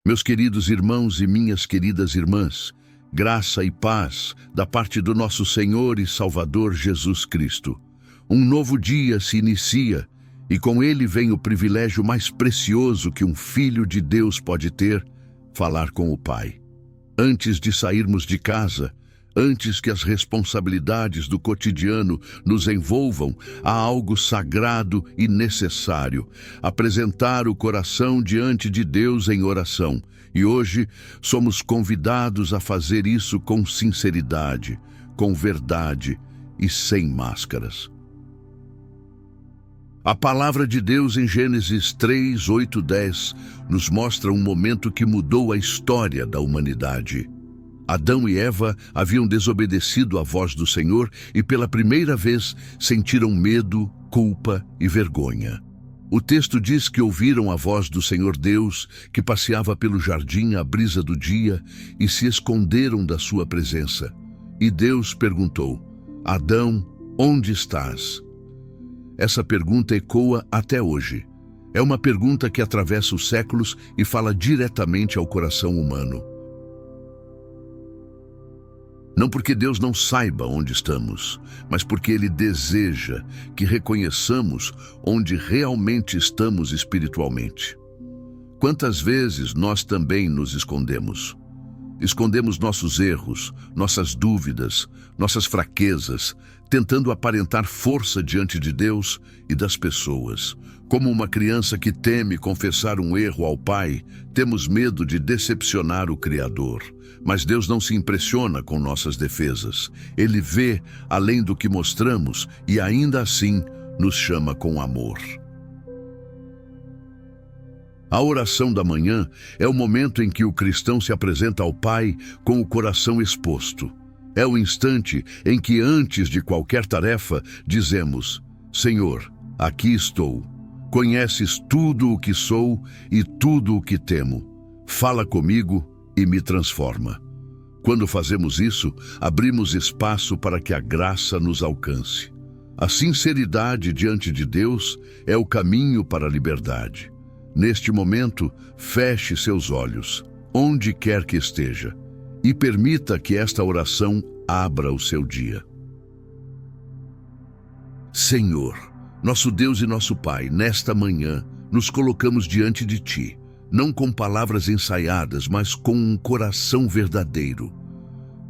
Meus queridos irmãos e minhas queridas irmãs, graça e paz da parte do nosso Senhor e Salvador Jesus Cristo. Um novo dia se inicia e com ele vem o privilégio mais precioso que um filho de Deus pode ter, falar com o Pai. Antes de sairmos de casa, antes que as responsabilidades do cotidiano nos envolvam, há algo sagrado e necessário: apresentar o coração diante de Deus em oração. E hoje somos convidados a fazer isso com sinceridade, com verdade e sem máscaras. A palavra de Deus em Gênesis 3, 8, 10 nos mostra um momento que mudou a história da humanidade. Adão e Eva haviam desobedecido à voz do Senhor e pela primeira vez sentiram medo, culpa e vergonha. O texto diz que ouviram a voz do Senhor Deus, que passeava pelo jardim à brisa do dia, e se esconderam da sua presença. E Deus perguntou: Adão, onde estás? Essa pergunta ecoa até hoje. É uma pergunta que atravessa os séculos e fala diretamente ao coração humano. Não porque Deus não saiba onde estamos, mas porque Ele deseja que reconheçamos onde realmente estamos espiritualmente. Quantas vezes nós também nos escondemos? Escondemos nossos erros, nossas dúvidas, nossas fraquezas, tentando aparentar força diante de Deus e das pessoas. Como uma criança que teme confessar um erro ao pai, temos medo de decepcionar o Criador. Mas Deus não se impressiona com nossas defesas. Ele vê além do que mostramos e ainda assim nos chama com amor. A oração da manhã é o momento em que o cristão se apresenta ao Pai com o coração exposto. É o instante em que, antes de qualquer tarefa, dizemos: Senhor, aqui estou. Conheces tudo o que sou e tudo o que temo. Fala comigo e me transforma. Quando fazemos isso, abrimos espaço para que a graça nos alcance. A sinceridade diante de Deus é o caminho para a liberdade. Neste momento, feche seus olhos, onde quer que esteja, e permita que esta oração abra o seu dia. Senhor, nosso Deus e nosso Pai, nesta manhã, nos colocamos diante de Ti, não com palavras ensaiadas, mas com um coração verdadeiro.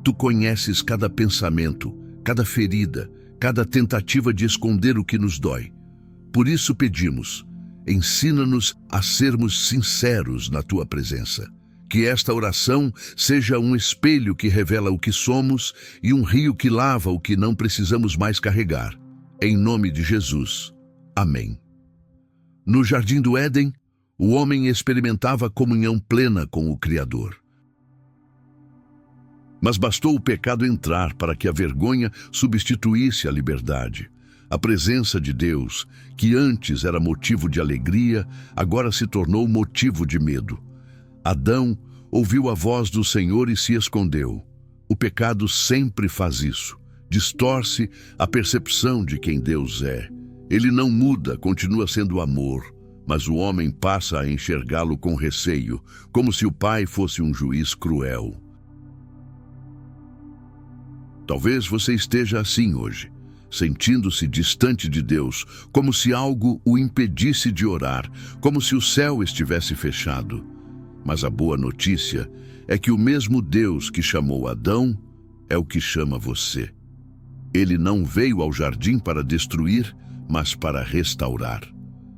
Tu conheces cada pensamento, cada ferida, cada tentativa de esconder o que nos dói. Por isso pedimos: ensina-nos a sermos sinceros na Tua presença. Que esta oração seja um espelho que revela o que somos e um rio que lava o que não precisamos mais carregar. Em nome de Jesus. Amém. No Jardim do Éden, o homem experimentava comunhão plena com o Criador. Mas bastou o pecado entrar para que a vergonha substituísse a liberdade. A presença de Deus, que antes era motivo de alegria, agora se tornou motivo de medo. Adão ouviu a voz do Senhor e se escondeu. O pecado sempre faz isso. Distorce a percepção de quem Deus é. Ele não muda, continua sendo amor, mas o homem passa a enxergá-lo com receio, como se o Pai fosse um juiz cruel. Talvez você esteja assim hoje, sentindo-se distante de Deus, como se algo o impedisse de orar, como se o céu estivesse fechado. Mas a boa notícia é que o mesmo Deus que chamou Adão é o que chama você. Ele não veio ao jardim para destruir, mas para restaurar.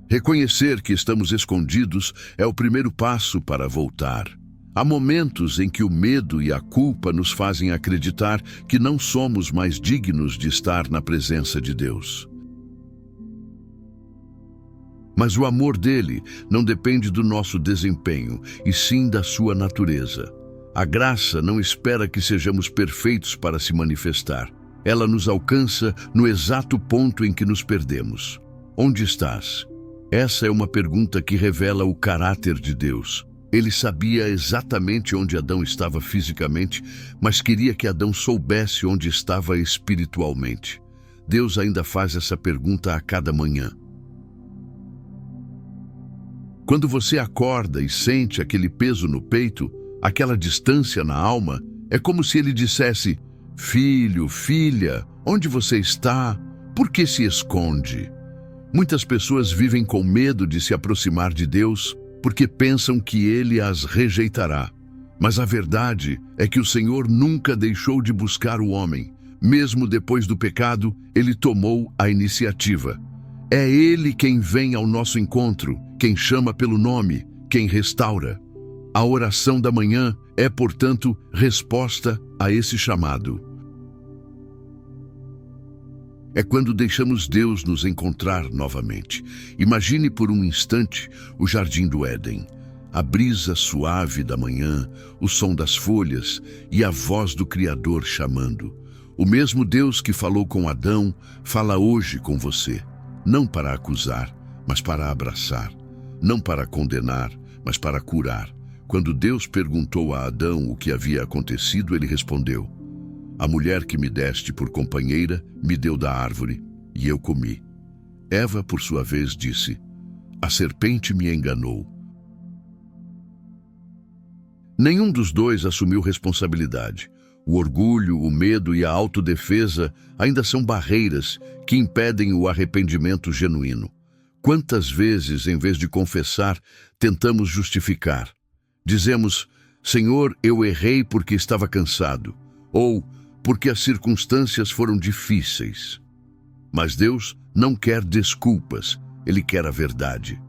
Reconhecer que estamos escondidos é o primeiro passo para voltar. Há momentos em que o medo e a culpa nos fazem acreditar que não somos mais dignos de estar na presença de Deus. Mas o amor dele não depende do nosso desempenho, e sim da sua natureza. A graça não espera que sejamos perfeitos para se manifestar. Ela nos alcança no exato ponto em que nos perdemos. Onde estás? Essa é uma pergunta que revela o caráter de Deus. Ele sabia exatamente onde Adão estava fisicamente, mas queria que Adão soubesse onde estava espiritualmente. Deus ainda faz essa pergunta a cada manhã. Quando você acorda e sente aquele peso no peito, aquela distância na alma, é como se ele dissesse: filho, filha, onde você está? Por que se esconde? Muitas pessoas vivem com medo de se aproximar de Deus porque pensam que Ele as rejeitará. Mas a verdade é que o Senhor nunca deixou de buscar o homem. Mesmo depois do pecado, Ele tomou a iniciativa. É Ele quem vem ao nosso encontro, quem chama pelo nome, quem restaura. A oração da manhã é, portanto, resposta a esse chamado. É quando deixamos Deus nos encontrar novamente. Imagine por um instante o jardim do Éden. A brisa suave da manhã, o som das folhas e a voz do Criador chamando. O mesmo Deus que falou com Adão, fala hoje com você. Não para acusar, mas para abraçar. Não para condenar, mas para curar. Quando Deus perguntou a Adão o que havia acontecido, ele respondeu: a mulher que me deste por companheira me deu da árvore, e eu comi. Eva, por sua vez, disse: a serpente me enganou. Nenhum dos dois assumiu responsabilidade. O orgulho, o medo e a autodefesa ainda são barreiras que impedem o arrependimento genuíno. Quantas vezes, em vez de confessar, tentamos justificar? Dizemos: Senhor, eu errei porque estava cansado, ou porque as circunstâncias foram difíceis. Mas Deus não quer desculpas, Ele quer a verdade.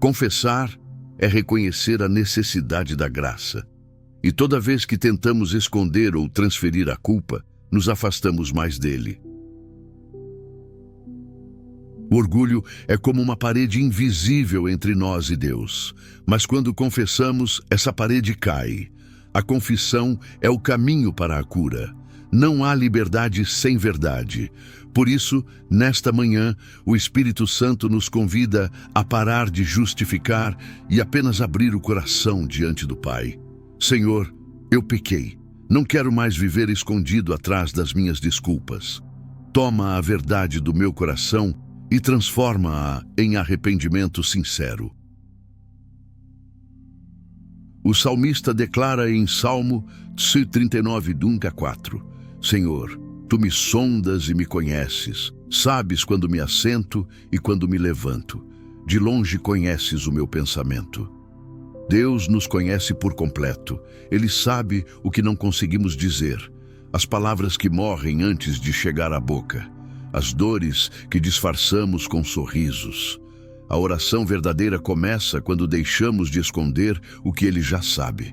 Confessar é reconhecer a necessidade da graça. E toda vez que tentamos esconder ou transferir a culpa, nos afastamos mais dele. O orgulho é como uma parede invisível entre nós e Deus. Mas quando confessamos, essa parede cai. A confissão é o caminho para a cura. Não há liberdade sem verdade. Por isso, nesta manhã, o Espírito Santo nos convida a parar de justificar e apenas abrir o coração diante do Pai. Senhor, eu pequei. Não quero mais viver escondido atrás das minhas desculpas. Toma a verdade do meu coração e transforma-a em arrependimento sincero. O salmista declara em Salmo 39, de 1 a 4: Senhor, Tu me sondas e me conheces, sabes quando me assento e quando me levanto. De longe conheces o meu pensamento. Deus nos conhece por completo. Ele sabe o que não conseguimos dizer, as palavras que morrem antes de chegar à boca, as dores que disfarçamos com sorrisos. A oração verdadeira começa quando deixamos de esconder o que Ele já sabe.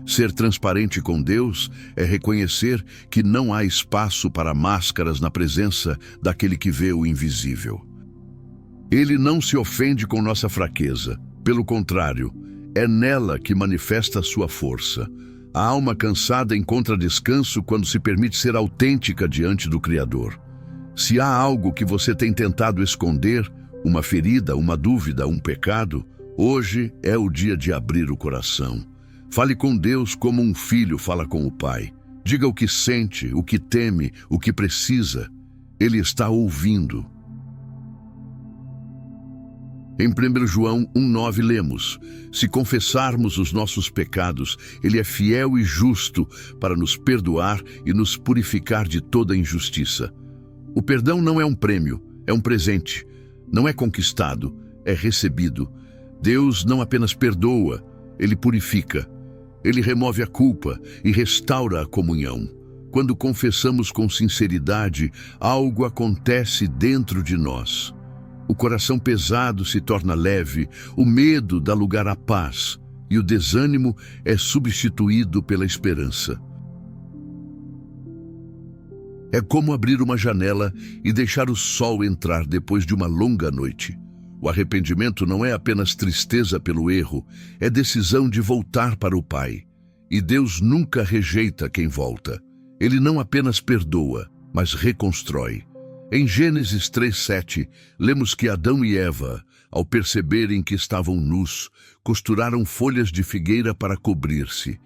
Ser transparente com Deus é reconhecer que não há espaço para máscaras na presença daquele que vê o invisível. Ele não se ofende com nossa fraqueza. Pelo contrário, é nela que manifesta a sua força. A alma cansada encontra descanso quando se permite ser autêntica diante do Criador. Se há algo que você tem tentado esconder, uma ferida, uma dúvida, um pecado, hoje é o dia de abrir o coração. Fale com Deus como um filho fala com o pai. Diga o que sente, o que teme, o que precisa. Ele está ouvindo. Em 1 João 1,9 lemos: se confessarmos os nossos pecados, Ele é fiel e justo para nos perdoar e nos purificar de toda injustiça. O perdão não é um prêmio, é um presente. Não é conquistado, é recebido. Deus não apenas perdoa, Ele purifica. Ele remove a culpa e restaura a comunhão. Quando confessamos com sinceridade, algo acontece dentro de nós. O coração pesado se torna leve, o medo dá lugar à paz e o desânimo é substituído pela esperança. É como abrir uma janela e deixar o sol entrar depois de uma longa noite. O arrependimento não é apenas tristeza pelo erro, é decisão de voltar para o Pai. E Deus nunca rejeita quem volta. Ele não apenas perdoa, mas reconstrói. Em Gênesis 3:7, lemos que Adão e Eva, ao perceberem que estavam nus, costuraram folhas de figueira para cobrir-se.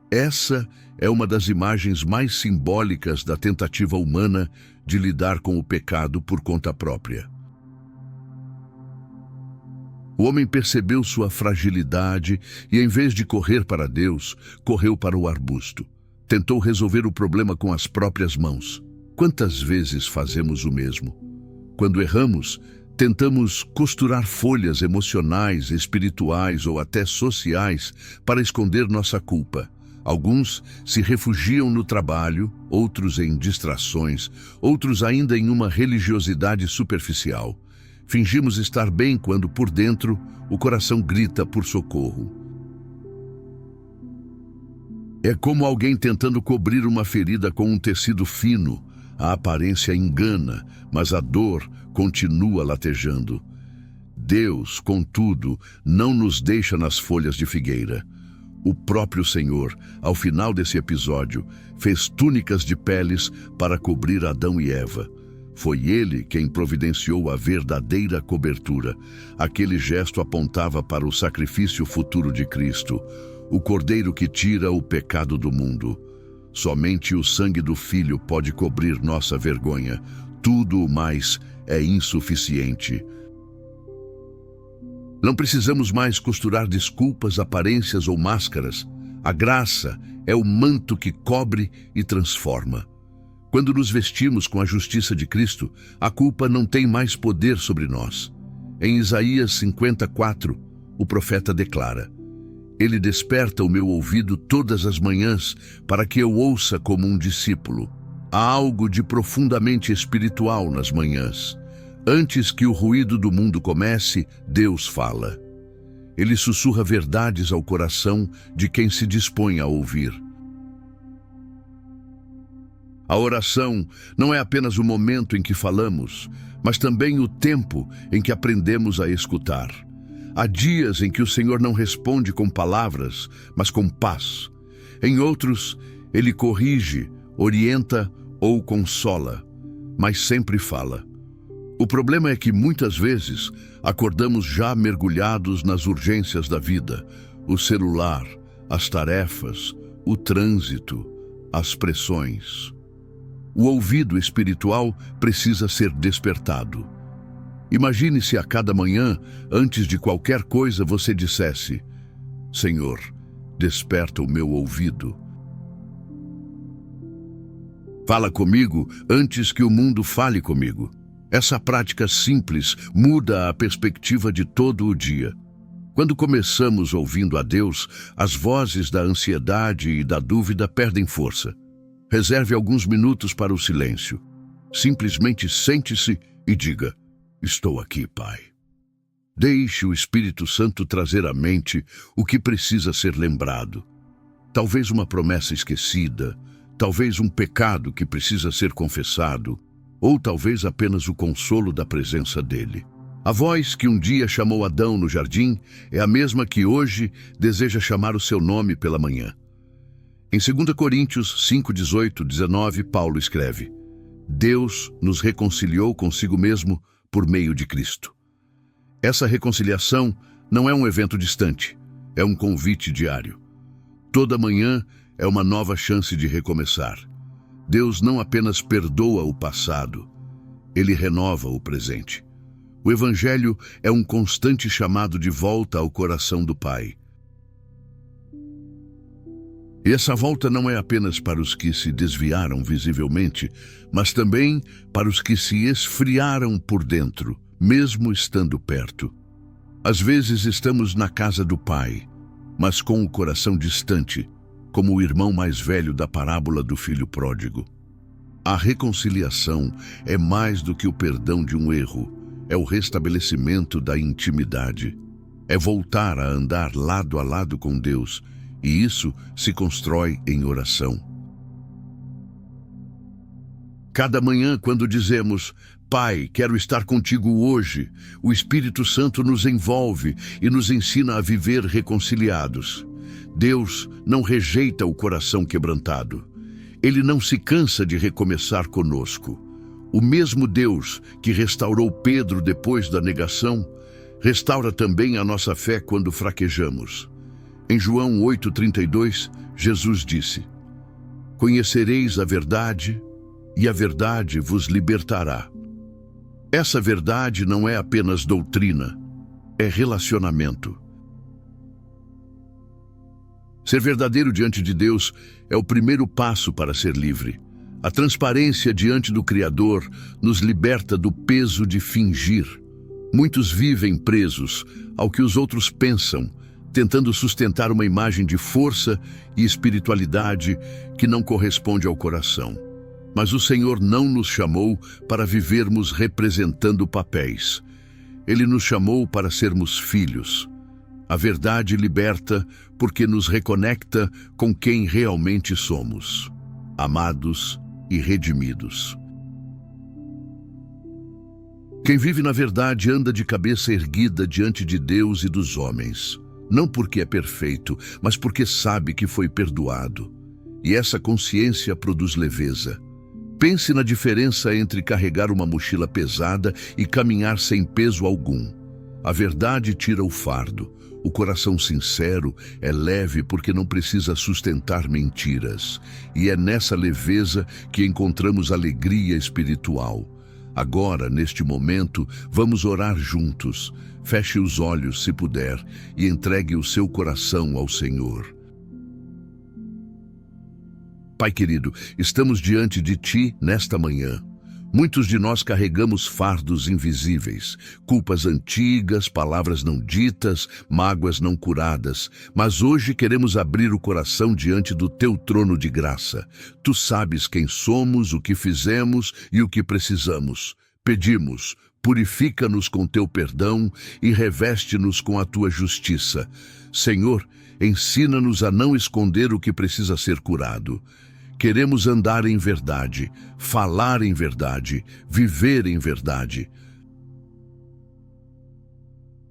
Essa é uma das imagens mais simbólicas da tentativa humana de lidar com o pecado por conta própria. O homem percebeu sua fragilidade e, em vez de correr para Deus, correu para o arbusto. Tentou resolver o problema com as próprias mãos. Quantas vezes fazemos o mesmo? Quando erramos, tentamos costurar folhas emocionais, espirituais ou até sociais para esconder nossa culpa. Alguns se refugiam no trabalho, outros em distrações, outros ainda em uma religiosidade superficial. Fingimos estar bem quando, por dentro, o coração grita por socorro. É como alguém tentando cobrir uma ferida com um tecido fino. A aparência engana, mas a dor continua latejando. Deus, contudo, não nos deixa nas folhas de figueira. O próprio Senhor, ao final desse episódio, fez túnicas de peles para cobrir Adão e Eva. Foi ele quem providenciou a verdadeira cobertura. Aquele gesto apontava para o sacrifício futuro de Cristo, o Cordeiro que tira o pecado do mundo. Somente o sangue do Filho pode cobrir nossa vergonha. Tudo o mais é insuficiente. Não precisamos mais costurar desculpas, aparências ou máscaras. A graça é o manto que cobre e transforma. Quando nos vestimos com a justiça de Cristo, a culpa não tem mais poder sobre nós. Em Isaías 54, o profeta declara: Ele desperta o meu ouvido todas as manhãs para que eu ouça como um discípulo. Há algo de profundamente espiritual nas manhãs. Antes que o ruído do mundo comece, Deus fala. Ele sussurra verdades ao coração de quem se dispõe a ouvir. A oração não é apenas o momento em que falamos, mas também o tempo em que aprendemos a escutar. Há dias em que o Senhor não responde com palavras, mas com paz. Em outros, Ele corrige, orienta ou consola, mas sempre fala. O problema é que muitas vezes acordamos já mergulhados nas urgências da vida, o celular, as tarefas, o trânsito, as pressões. O ouvido espiritual precisa ser despertado. Imagine se a cada manhã, antes de qualquer coisa, você dissesse: Senhor, desperta o meu ouvido. Fala comigo antes que o mundo fale comigo. Essa prática simples muda a perspectiva de todo o dia. Quando começamos ouvindo a Deus, as vozes da ansiedade e da dúvida perdem força. Reserve alguns minutos para o silêncio. Simplesmente sente-se e diga: Estou aqui, Pai. Deixe o Espírito Santo trazer à mente o que precisa ser lembrado. Talvez uma promessa esquecida, talvez um pecado que precisa ser confessado, ou talvez apenas o consolo da presença dele. A voz que um dia chamou Adão no jardim é a mesma que hoje deseja chamar o seu nome pela manhã. Em 2 Coríntios 5, 18, 19, Paulo escreve: Deus nos reconciliou consigo mesmo por meio de Cristo. Essa reconciliação não é um evento distante, é um convite diário. Toda manhã é uma nova chance de recomeçar. Deus não apenas perdoa o passado, Ele renova o presente. O Evangelho é um constante chamado de volta ao coração do Pai. E essa volta não é apenas para os que se desviaram visivelmente, mas também para os que se esfriaram por dentro, mesmo estando perto. Às vezes estamos na casa do Pai, mas com o coração distante, como o irmão mais velho da parábola do filho pródigo. A reconciliação é mais do que o perdão de um erro, é o restabelecimento da intimidade. É voltar a andar lado a lado com Deus, e isso se constrói em oração. Cada manhã, quando dizemos: Pai, quero estar contigo hoje, o Espírito Santo nos envolve e nos ensina a viver reconciliados. Deus não rejeita o coração quebrantado. Ele não se cansa de recomeçar conosco. O mesmo Deus que restaurou Pedro depois da negação, restaura também a nossa fé quando fraquejamos. Em João 8,32, Jesus disse: Conhecereis a verdade, e a verdade vos libertará. Essa verdade não é apenas doutrina, é relacionamento. Ser verdadeiro diante de Deus é o primeiro passo para ser livre. A transparência diante do Criador nos liberta do peso de fingir. Muitos vivem presos ao que os outros pensam, tentando sustentar uma imagem de força e espiritualidade que não corresponde ao coração. Mas o Senhor não nos chamou para vivermos representando papéis. Ele nos chamou para sermos filhos. A verdade liberta porque nos reconecta com quem realmente somos, amados e redimidos. Quem vive na verdade anda de cabeça erguida diante de Deus e dos homens, não porque é perfeito, mas porque sabe que foi perdoado. E essa consciência produz leveza. Pense na diferença entre carregar uma mochila pesada e caminhar sem peso algum. A verdade tira o fardo. O coração sincero é leve porque não precisa sustentar mentiras. E é nessa leveza que encontramos alegria espiritual. Agora, neste momento, vamos orar juntos. Feche os olhos, se puder, e entregue o seu coração ao Senhor. Pai querido, estamos diante de Ti nesta manhã. Muitos de nós carregamos fardos invisíveis, culpas antigas, palavras não ditas, mágoas não curadas. Mas hoje queremos abrir o coração diante do Teu trono de graça. Tu sabes quem somos, o que fizemos e o que precisamos. Pedimos, purifica-nos com Teu perdão e reveste-nos com a Tua justiça. Senhor, ensina-nos a não esconder o que precisa ser curado. Queremos andar em verdade, falar em verdade, viver em verdade.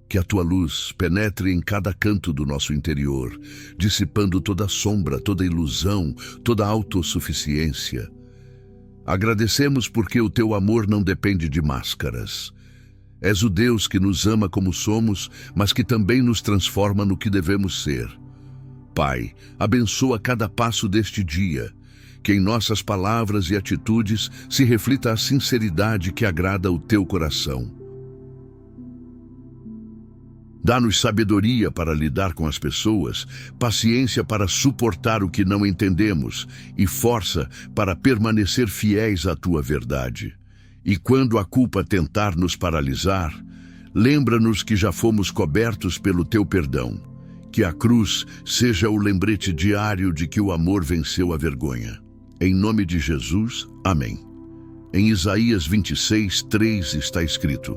Que a Tua luz penetre em cada canto do nosso interior, dissipando toda sombra, toda ilusão, toda autossuficiência. Agradecemos porque o Teu amor não depende de máscaras. És o Deus que nos ama como somos, mas que também nos transforma no que devemos ser. Pai, abençoa cada passo deste dia. Que em nossas palavras e atitudes se reflita a sinceridade que agrada o Teu coração. Dá-nos sabedoria para lidar com as pessoas, paciência para suportar o que não entendemos e força para permanecer fiéis à Tua verdade. E quando a culpa tentar nos paralisar, lembra-nos que já fomos cobertos pelo Teu perdão. Que a cruz seja o lembrete diário de que o amor venceu a vergonha. Em nome de Jesus, amém. Em Isaías 26:3 está escrito: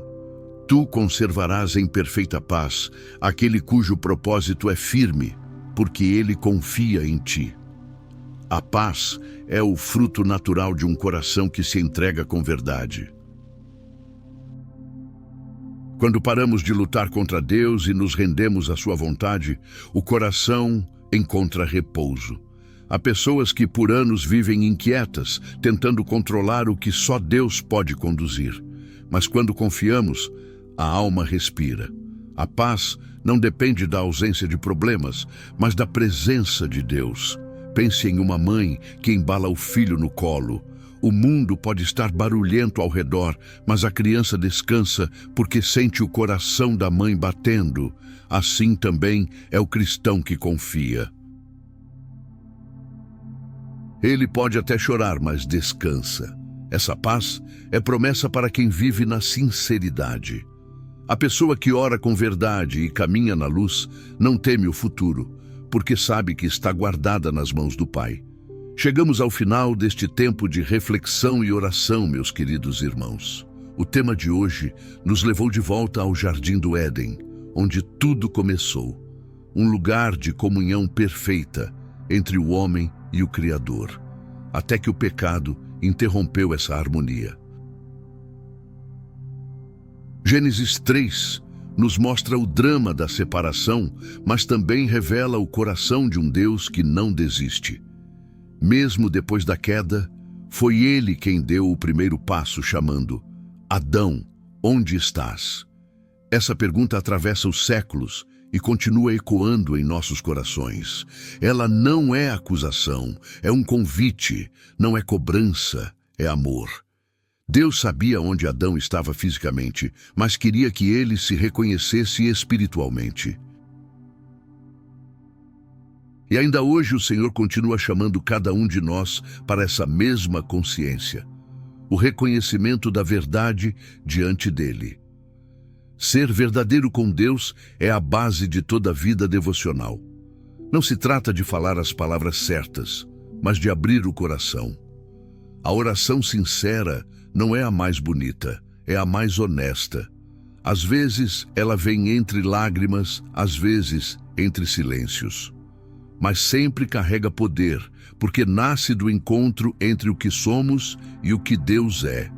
Tu conservarás em perfeita paz aquele cujo propósito é firme, porque ele confia em Ti. A paz é o fruto natural de um coração que se entrega com verdade. Quando paramos de lutar contra Deus e nos rendemos à Sua vontade, o coração encontra repouso. Há pessoas que por anos vivem inquietas, tentando controlar o que só Deus pode conduzir. Mas quando confiamos, a alma respira. A paz não depende da ausência de problemas, mas da presença de Deus. Pense em uma mãe que embala o filho no colo. O mundo pode estar barulhento ao redor, mas a criança descansa porque sente o coração da mãe batendo. Assim também é o cristão que confia. Ele pode até chorar, mas descansa. Essa paz é promessa para quem vive na sinceridade. A pessoa que ora com verdade e caminha na luz não teme o futuro, porque sabe que está guardada nas mãos do Pai. Chegamos ao final deste tempo de reflexão e oração, meus queridos irmãos. O tema de hoje nos levou de volta ao Jardim do Éden, onde tudo começou. Um lugar de comunhão perfeita entre o homem e o Criador, até que o pecado interrompeu essa harmonia. Gênesis 3 nos mostra o drama da separação, mas também revela o coração de um Deus que não desiste. Mesmo depois da queda, foi Ele quem deu o primeiro passo chamando: Adão, onde estás? Essa pergunta atravessa os séculos e continua ecoando em nossos corações. Ela não é acusação, é um convite, não é cobrança, é amor. Deus sabia onde Adão estava fisicamente, mas queria que ele se reconhecesse espiritualmente. E ainda hoje o Senhor continua chamando cada um de nós para essa mesma consciência, o reconhecimento da verdade diante dele. Ser verdadeiro com Deus é a base de toda a vida devocional. Não se trata de falar as palavras certas, mas de abrir o coração. A oração sincera não é a mais bonita, é a mais honesta. Às vezes ela vem entre lágrimas, às vezes entre silêncios. Mas sempre carrega poder, porque nasce do encontro entre o que somos e o que Deus é.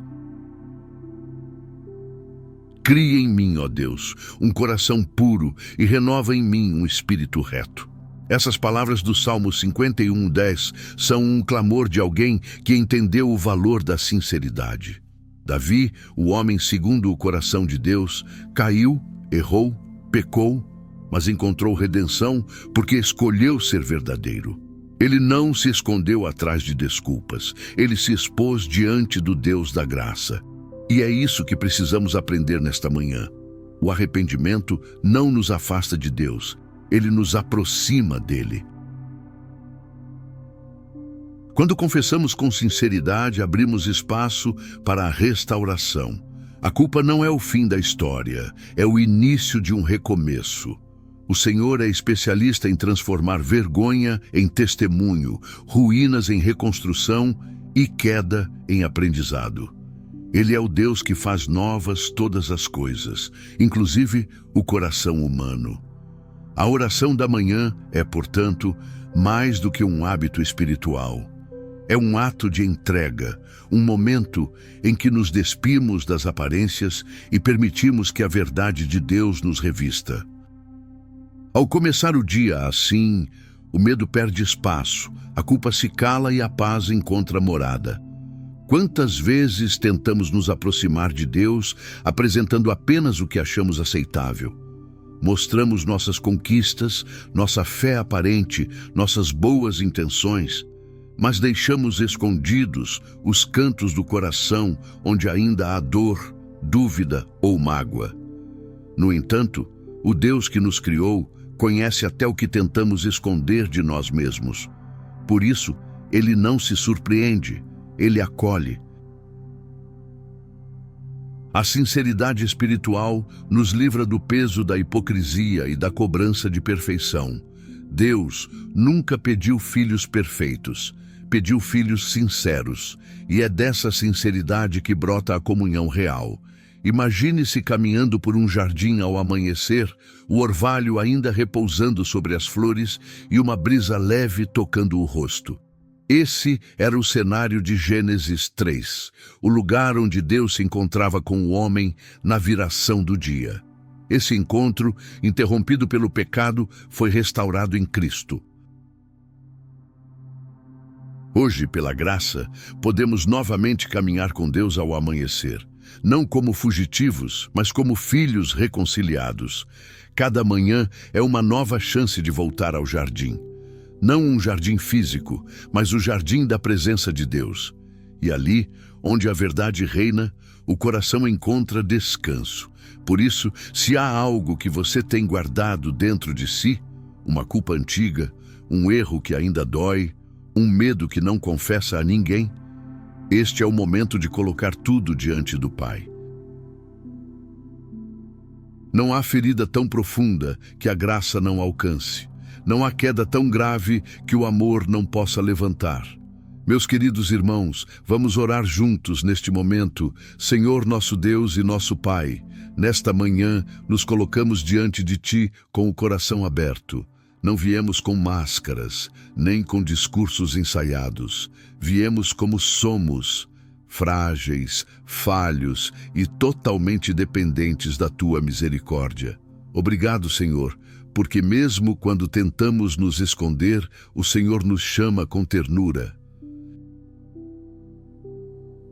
Cria em mim, ó Deus, um coração puro e renova em mim um espírito reto. Essas palavras do Salmo 51:10 são um clamor de alguém que entendeu o valor da sinceridade. Davi, o homem segundo o coração de Deus, caiu, errou, pecou, mas encontrou redenção porque escolheu ser verdadeiro. Ele não se escondeu atrás de desculpas, ele se expôs diante do Deus da graça. E é isso que precisamos aprender nesta manhã. O arrependimento não nos afasta de Deus, ele nos aproxima dele. Quando confessamos com sinceridade, abrimos espaço para a restauração. A culpa não é o fim da história, é o início de um recomeço. O Senhor é especialista em transformar vergonha em testemunho, ruínas em reconstrução e queda em aprendizado. Ele é o Deus que faz novas todas as coisas, inclusive o coração humano. A oração da manhã é, portanto, mais do que um hábito espiritual. É um ato de entrega, um momento em que nos despimos das aparências e permitimos que a verdade de Deus nos revista. Ao começar o dia assim, o medo perde espaço, a culpa se cala e a paz encontra morada. Quantas vezes tentamos nos aproximar de Deus apresentando apenas o que achamos aceitável? Mostramos nossas conquistas, nossa fé aparente, nossas boas intenções, mas deixamos escondidos os cantos do coração onde ainda há dor, dúvida ou mágoa. No entanto, o Deus que nos criou conhece até o que tentamos esconder de nós mesmos. Por isso, ele não se surpreende, ele acolhe. A sinceridade espiritual nos livra do peso da hipocrisia e da cobrança de perfeição. Deus nunca pediu filhos perfeitos, pediu filhos sinceros, e é dessa sinceridade que brota a comunhão real. Imagine-se caminhando por um jardim ao amanhecer, o orvalho ainda repousando sobre as flores e uma brisa leve tocando o rosto. Esse era o cenário de Gênesis 3, o lugar onde Deus se encontrava com o homem na viração do dia. Esse encontro, interrompido pelo pecado, foi restaurado em Cristo. Hoje, pela graça, podemos novamente caminhar com Deus ao amanhecer, não como fugitivos, mas como filhos reconciliados. Cada manhã é uma nova chance de voltar ao jardim. Não um jardim físico, mas o jardim da presença de Deus. E ali, onde a verdade reina, o coração encontra descanso. Por isso, se há algo que você tem guardado dentro de si, uma culpa antiga, um erro que ainda dói, um medo que não confessa a ninguém, este é o momento de colocar tudo diante do Pai. Não há ferida tão profunda que a graça não alcance. Não há queda tão grave que o amor não possa levantar. Meus queridos irmãos, vamos orar juntos neste momento. Senhor nosso Deus e nosso Pai, nesta manhã nos colocamos diante de Ti com o coração aberto. Não viemos com máscaras, nem com discursos ensaiados. Viemos como somos, frágeis, falhos e totalmente dependentes da Tua misericórdia. Obrigado, Senhor, porque mesmo quando tentamos nos esconder, o Senhor nos chama com ternura.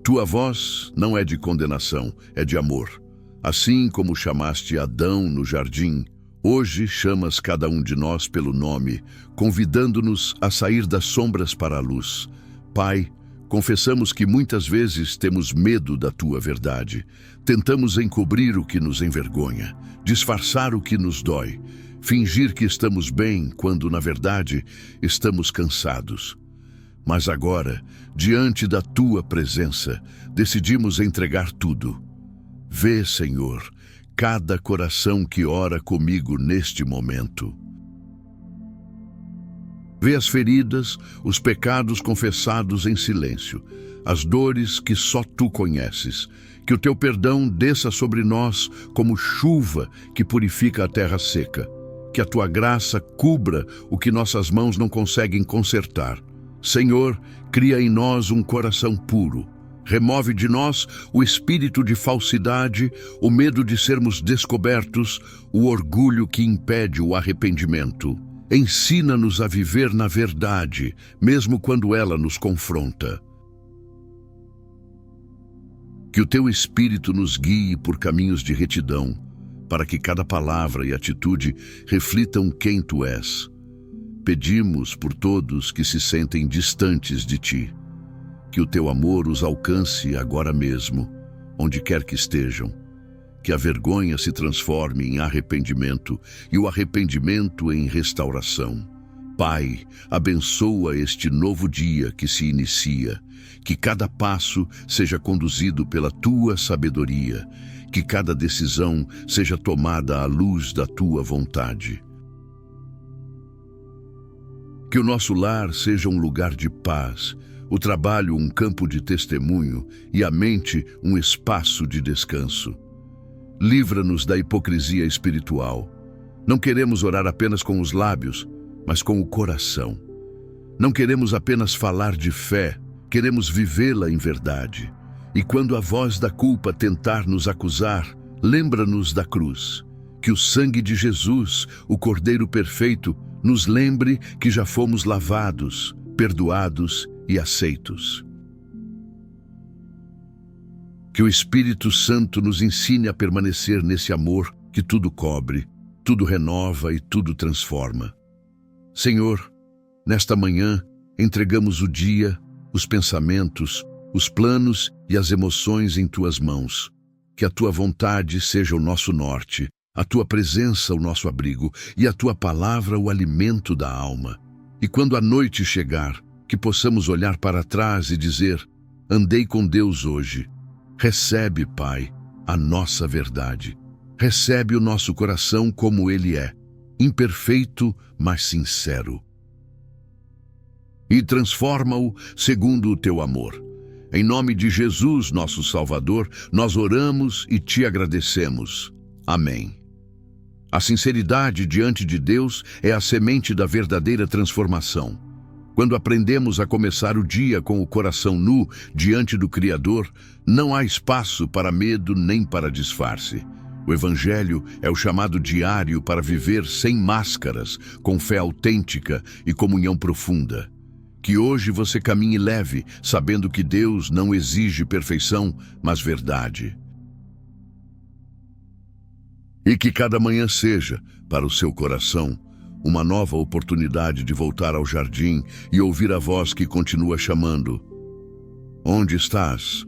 Tua voz não é de condenação, é de amor. Assim como chamaste Adão no jardim, hoje chamas cada um de nós pelo nome, convidando-nos a sair das sombras para a luz. Pai, Confessamos que muitas vezes temos medo da tua verdade. Tentamos encobrir o que nos envergonha, disfarçar o que nos dói, fingir que estamos bem quando, na verdade, estamos cansados. Mas agora, diante da tua presença, decidimos entregar tudo. Vê, Senhor, cada coração que ora comigo neste momento. Vê as feridas, os pecados confessados em silêncio, as dores que só tu conheces. Que o teu perdão desça sobre nós como chuva que purifica a terra seca. Que a tua graça cubra o que nossas mãos não conseguem consertar. Senhor, cria em nós um coração puro. Remove de nós o espírito de falsidade, o medo de sermos descobertos, o orgulho que impede o arrependimento. Ensina-nos a viver na verdade, mesmo quando ela nos confronta. Que o teu Espírito nos guie por caminhos de retidão, para que cada palavra e atitude reflitam quem tu és. Pedimos por todos que se sentem distantes de ti. Que o teu amor os alcance agora mesmo, onde quer que estejam. Que a vergonha se transforme em arrependimento e o arrependimento em restauração. Pai, abençoa este novo dia que se inicia. Que cada passo seja conduzido pela tua sabedoria. Que cada decisão seja tomada à luz da tua vontade. Que o nosso lar seja um lugar de paz, o trabalho um campo de testemunho e a mente um espaço de descanso. Livra-nos da hipocrisia espiritual. Não queremos orar apenas com os lábios, mas com o coração. Não queremos apenas falar de fé, queremos vivê-la em verdade. E quando a voz da culpa tentar nos acusar, lembra-nos da cruz. Que o sangue de Jesus, o Cordeiro perfeito, nos lembre que já fomos lavados, perdoados e aceitos. Que o Espírito Santo nos ensine a permanecer nesse amor que tudo cobre, tudo renova e tudo transforma. Senhor, nesta manhã, entregamos o dia, os pensamentos, os planos e as emoções em tuas mãos. Que a tua vontade seja o nosso norte, a tua presença o nosso abrigo e a tua palavra o alimento da alma. E quando a noite chegar, que possamos olhar para trás e dizer: andei com Deus hoje. Recebe, Pai, a nossa verdade. Recebe o nosso coração como ele é, imperfeito, mas sincero. E transforma-o segundo o teu amor. Em nome de Jesus, nosso Salvador, nós oramos e te agradecemos. Amém. A sinceridade diante de Deus é a semente da verdadeira transformação. Quando aprendemos a começar o dia com o coração nu diante do Criador, não há espaço para medo nem para disfarce. O Evangelho é o chamado diário para viver sem máscaras, com fé autêntica e comunhão profunda. Que hoje você caminhe leve, sabendo que Deus não exige perfeição, mas verdade. E que cada manhã seja, para o seu coração, uma nova oportunidade de voltar ao jardim e ouvir a voz que continua chamando: onde estás?